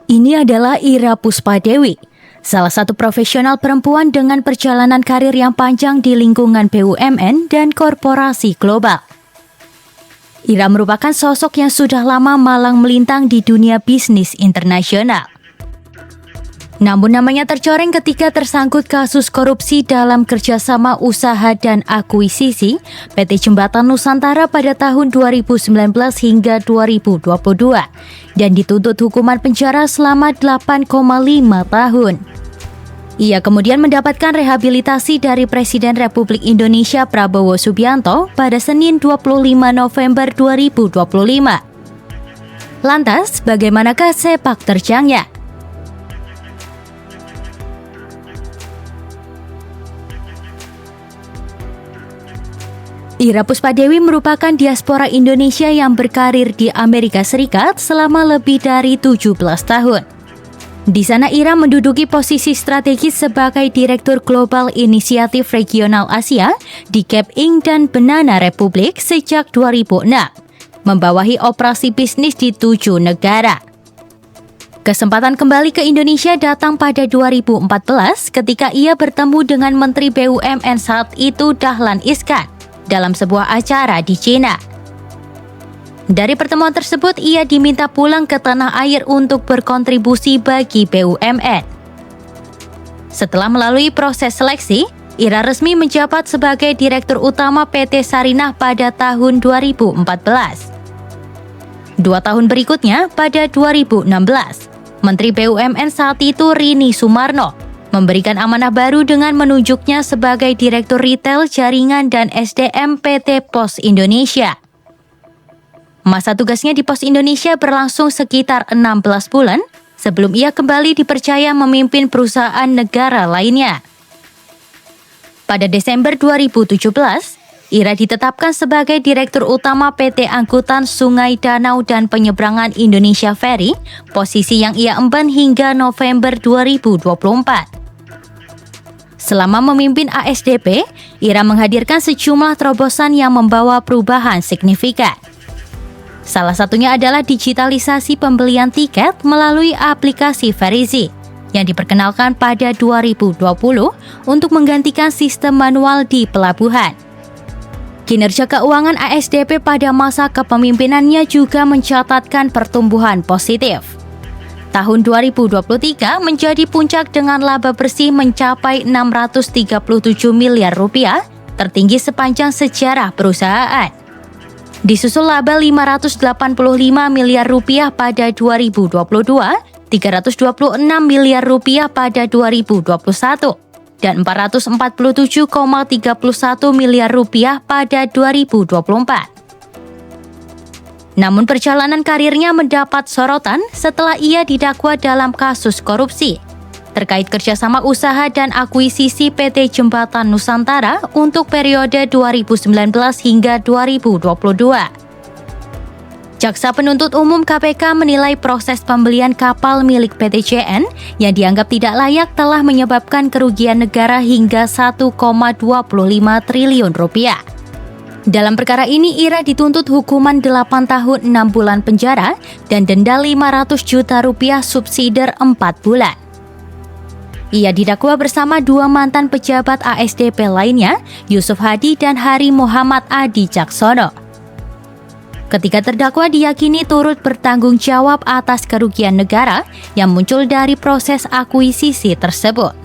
Ini adalah Ira Puspadewi, salah satu profesional perempuan dengan perjalanan karir yang panjang di lingkungan BUMN dan korporasi global. Ira merupakan sosok yang sudah lama malang melintang di dunia bisnis internasional. Namun namanya tercoreng ketika tersangkut kasus korupsi dalam kerjasama usaha dan akuisisi PT Jembatan Nusantara pada tahun 2019 hingga 2022 dan dituntut hukuman penjara selama 8,5 tahun. Ia kemudian mendapatkan rehabilitasi dari Presiden Republik Indonesia Prabowo Subianto pada Senin 25 November 2025. Lantas, bagaimanakah sepak terjangnya? Ira Puspadewi merupakan diaspora Indonesia yang berkarir di Amerika Serikat selama lebih dari 17 tahun. Di sana Ira menduduki posisi strategis sebagai Direktur Global Inisiatif Regional Asia di Gap Inc. dan Banana Republic sejak 2006, membawahi operasi bisnis di 7 negara. Kesempatan kembali ke Indonesia datang pada 2014 ketika ia bertemu dengan Menteri BUMN saat itu Dahlan Iskan dalam sebuah acara di Cina. Dari pertemuan tersebut, ia diminta pulang ke tanah air untuk berkontribusi bagi BUMN. Setelah melalui proses seleksi, Ira resmi menjabat sebagai Direktur Utama PT Sarinah pada tahun 2014. 2 tahun berikutnya, pada 2016, Menteri BUMN saat itu Rini Sumarno memberikan amanah baru dengan menunjuknya sebagai Direktur Retail, Jaringan, dan SDM PT Pos Indonesia. Masa tugasnya di Pos Indonesia berlangsung sekitar 16 bulan sebelum ia kembali dipercaya memimpin perusahaan negara lainnya. Pada Desember 2017, Ira ditetapkan sebagai Direktur Utama PT Angkutan Sungai Danau dan Penyeberangan Indonesia Ferry, posisi yang ia emban hingga November 2024. Selama memimpin ASDP, Ira menghadirkan sejumlah terobosan yang membawa perubahan signifikan. Salah satunya adalah digitalisasi pembelian tiket melalui aplikasi Verizi yang diperkenalkan pada 2020 untuk menggantikan sistem manual di pelabuhan. Kinerja keuangan ASDP pada masa kepemimpinannya juga mencatatkan pertumbuhan positif. Tahun 2023 menjadi puncak dengan laba bersih mencapai 637 miliar rupiah, tertinggi sepanjang sejarah perusahaan. Disusul laba 585 miliar rupiah pada 2022, 326 miliar rupiah pada 2021, dan 447,31 miliar rupiah pada 2024. Namun perjalanan karirnya mendapat sorotan setelah ia didakwa dalam kasus korupsi terkait kerjasama usaha dan akuisisi PT Jembatan Nusantara untuk periode 2019 hingga 2022. Jaksa Penuntut Umum KPK menilai proses pembelian kapal milik PT JN yang dianggap tidak layak telah menyebabkan kerugian negara hingga 1,25 triliun rupiah. Dalam perkara ini, Ira dituntut hukuman 8 tahun 6 bulan penjara dan denda 500 juta rupiah subsidiar 4 bulan. Ia didakwa bersama 2 mantan pejabat ASDP lainnya, Yusuf Hadi dan Hari Muhammad Adi Caksono. Ketika terdakwa diyakini turut bertanggung jawab atas kerugian negara yang muncul dari proses akuisisi tersebut.